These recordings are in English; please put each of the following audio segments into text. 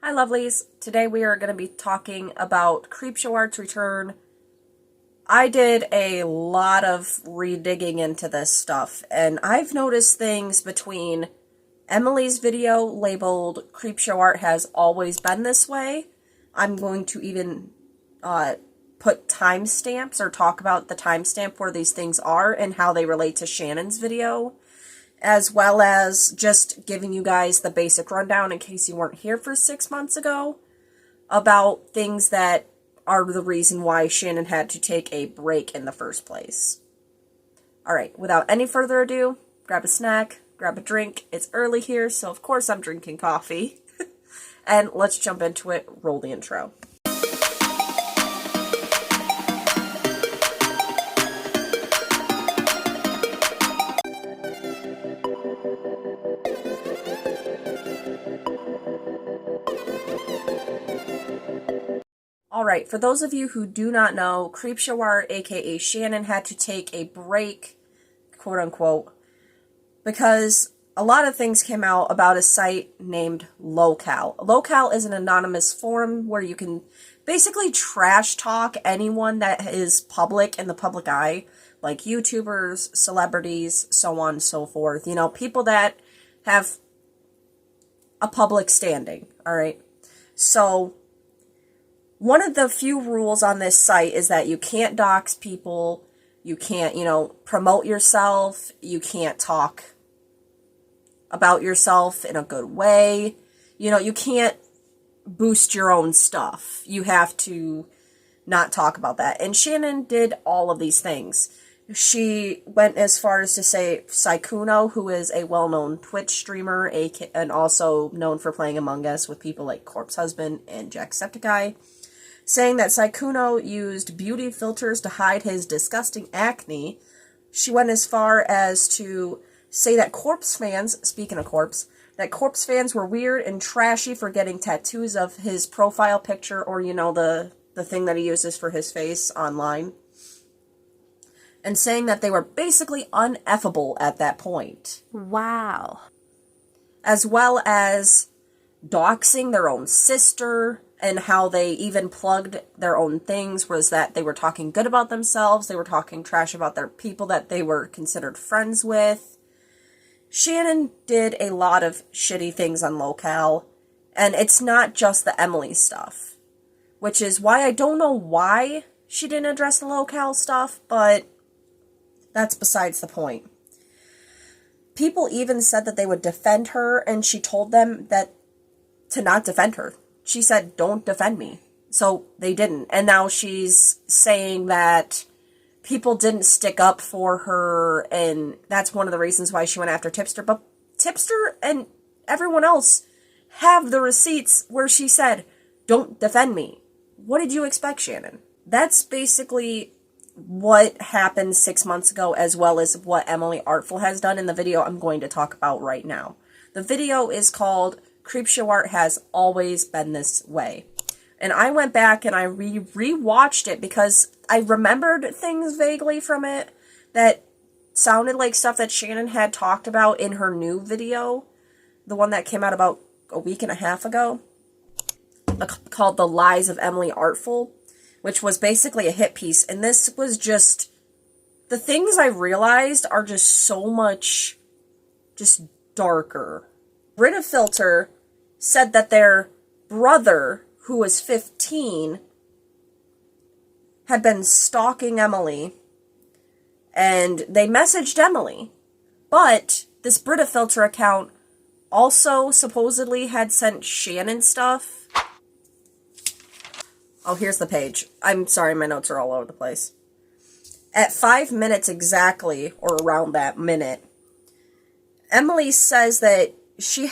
Hi lovelies, today we are going to be talking about Creepshow Art's return. I did a lot of redigging into this stuff, and I've noticed things between Emily's video labeled Creepshow Art has always been this way. I'm going to even put timestamps or talk about the timestamp where these things are and how they relate to Shannon's video, as well as just giving you guys the basic rundown in case you weren't here for 6 months ago about things that are the reason why Shannon had to take a break in the first place. Alright, without any further ado, grab a snack, grab a drink. It's early here, so of course I'm drinking coffee. And let's jump into it. Roll the intro. Alright, for those of you who do not know, Creepshow Art, aka Shannon, had to take a break, quote unquote, because a lot of things came out about a site named Locale. Locale is an anonymous forum where you can basically trash talk anyone that is public in the public eye, like YouTubers, celebrities, so on and so forth. You know, people that have a public standing, alright? So one of the few rules on this site is that you can't dox people, you can't, promote yourself, you can't talk about yourself in a good way, you can't boost your own stuff. You have to not talk about that. And Shannon did all of these things. She went as far as to say Sykkuno, who is a well-known Twitch streamer, and also known for playing Among Us with people like Corpse Husband and Jacksepticeye, saying that Sykkuno used beauty filters to hide his disgusting acne. She went as far as to say that Corpse fans, speaking of Corpse, that Corpse fans were weird and trashy for getting tattoos of his profile picture, or, the thing that he uses for his face online, and saying that they were basically uneffable at that point. Wow. As well as doxing their own sister, and how they even plugged their own things, was that they were talking good about themselves, they were talking trash about their people that they were considered friends with. Shannon did a lot of shitty things on Locale, and it's not just the Emily stuff, which is why I don't know why she didn't address the Locale stuff, but that's besides the point. People even said that they would defend her, and she told them that to not defend her. She said, don't defend me. So they didn't. And now she's saying that people didn't stick up for her, and that's one of the reasons why she went after Tipster. But Tipster and everyone else have the receipts where she said, don't defend me. What did you expect, Shannon? That's basically what happened 6 months ago, as well as what Emily Artful has done in the video I'm going to talk about right now. The video is called Creepshow Art Has Always Been This Way. And I went back and I re-watched it because I remembered things vaguely from it that sounded like stuff that Shannon had talked about in her new video, the one that came out about a week and a half ago, called The Lies of Emily Artful, which was basically a hit piece. And this was just, the things I realized are just so much just darker. Brita Filter said that their brother, who was 15, had been stalking Emily, and they messaged Emily, but this Brita Filter account also supposedly had sent Shannon stuff. Oh, here's the page. I'm sorry, my notes are all over the place. At 5 minutes exactly, or around that minute, Emily says that she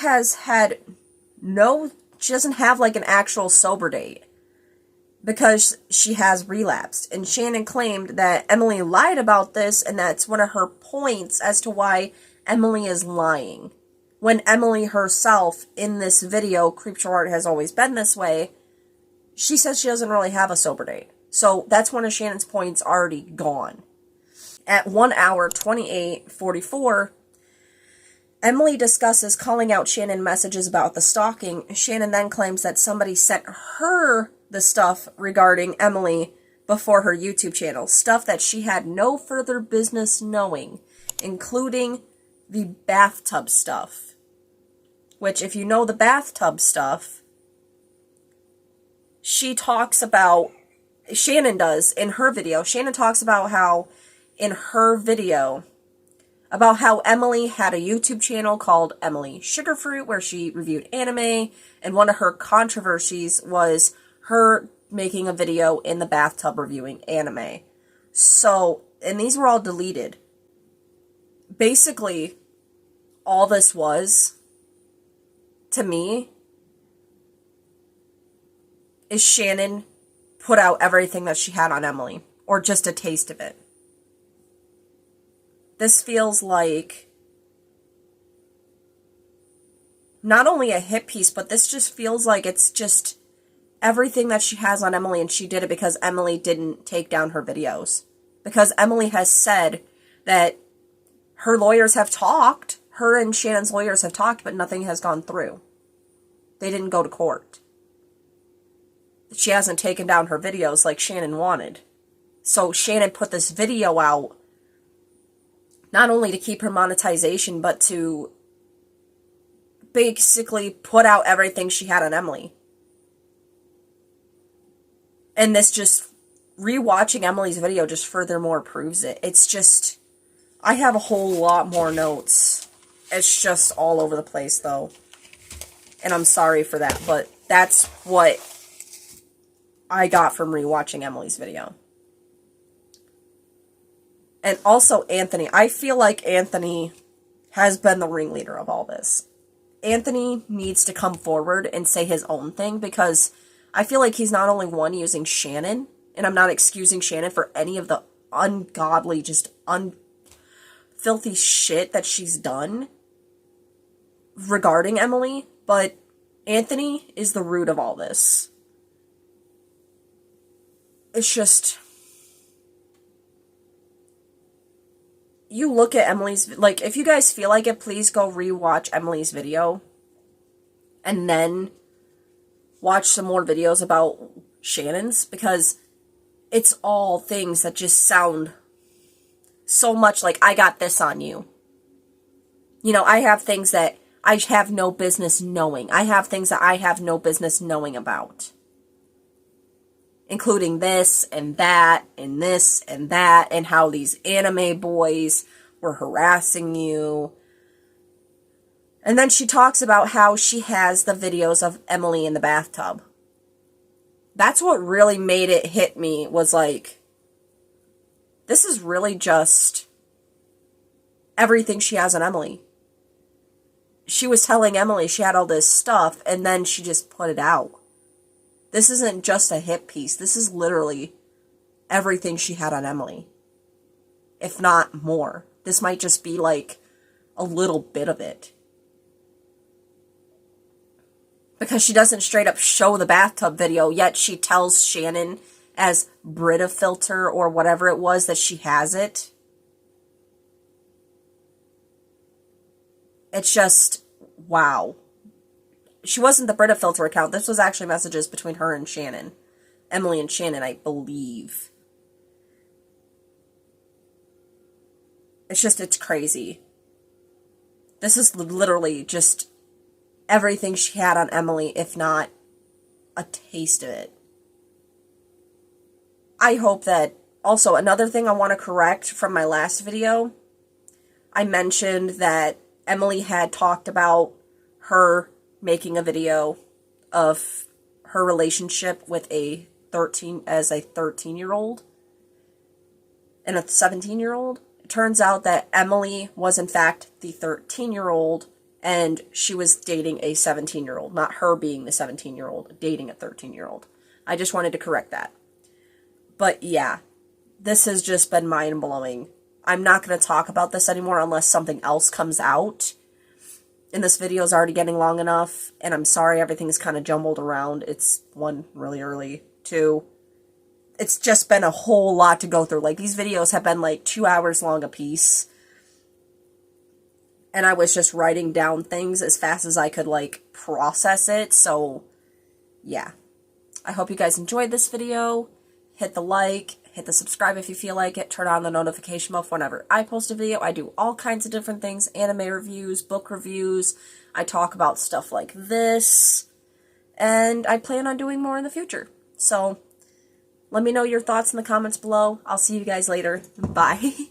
doesn't have like an actual sober date because she has relapsed. And Shannon claimed that Emily lied about this, and that's one of her points as to why Emily is lying. When Emily herself, in this video, Creepshow Art Has Always Been This Way, she says she doesn't really have a sober date. So that's one of Shannon's points already gone. At 1 hour, 28:44, Emily discusses calling out Shannon messages about the stalking. Shannon then claims that somebody sent her the stuff regarding Emily before her YouTube channel, stuff that she had no further business knowing, including the bathtub stuff. Which, if you know the bathtub stuff, she talks about, Shannon does in her video, Shannon talks about how, in her video, about how Emily had a YouTube channel called Emily Sugarfruit, where she reviewed anime, and one of her controversies was her making a video in the bathtub reviewing anime. So, and these were all deleted. Basically, all this was, to me, is Shannon put out everything that she had on Emily, or just a taste of it. This feels like not only a hit piece, but this just feels like it's just everything that she has on Emily, and she did it because Emily didn't take down her videos. Because Emily has said that her lawyers have talked, her and Shannon's lawyers have talked, but nothing has gone through. They didn't go to court. She hasn't taken down her videos like Shannon wanted. So Shannon put this video out not only to keep her monetization, but to basically put out everything she had on Emily. And this just, rewatching Emily's video just furthermore proves it. It's just, I have a whole lot more notes. It's just all over the place, though. And I'm sorry for that, but that's what I got from rewatching Emily's video. And also Anthony. I feel like Anthony has been the ringleader of all this. Anthony needs to come forward and say his own thing, because I feel like he's not only one using Shannon, and I'm not excusing Shannon for any of the ungodly, just filthy shit that she's done regarding Emily, but Anthony is the root of all this. It's just, you look at Emily's, like, if you guys feel like it, please go rewatch Emily's video, and then watch some more videos about Shannon's, because it's all things that just sound so much like, I got this on you. You know, I have things that I have no business knowing. I have things that I have no business knowing about. Including this and that and this and that, and how these anime boys were harassing you. And then she talks about how she has the videos of Emily in the bathtub. That's what really made it hit me, was like, this is really just everything she has on Emily. She was telling Emily she had all this stuff, and then she just put it out. This isn't just a hit piece. This is literally everything she had on Emily. If not more. This might just be like a little bit of it. Because she doesn't straight up show the bathtub video, yet she tells Shannon as Brita filter or whatever it was that she has it. It's just, wow. She wasn't the Brita filter account. This was actually messages between her and Shannon. Emily and Shannon, I believe. It's just, it's crazy. This is literally just everything she had on Emily, if not a taste of it. I hope that, also, another thing I want to correct from my last video, I mentioned that Emily had talked about her making a video of her relationship with a 13-year-old and a 17-year-old. It turns out that Emily was in fact the 13-year-old, and she was dating a 17-year-old, not her being the 17-year-old, dating a 13-year-old. I just wanted to correct that. But yeah, this has just been mind-blowing. I'm not going to talk about this anymore unless something else comes out. And this video is already getting long enough, and I'm sorry everything's kind of jumbled around. It's, 1, really early, 2, it's just been a whole lot to go through. Like, these videos have been like 2 hours long a piece. and I was just writing down things as fast as I could, like, process it. So, yeah. I hope you guys enjoyed this video. Hit the like, hit the subscribe if you feel like it, turn on the notification bell for whenever I post a video. I do all kinds of different things, anime reviews, book reviews. I talk about stuff like this, and I plan on doing more in the future. So, let me know your thoughts in the comments below. I'll see you guys later. Bye.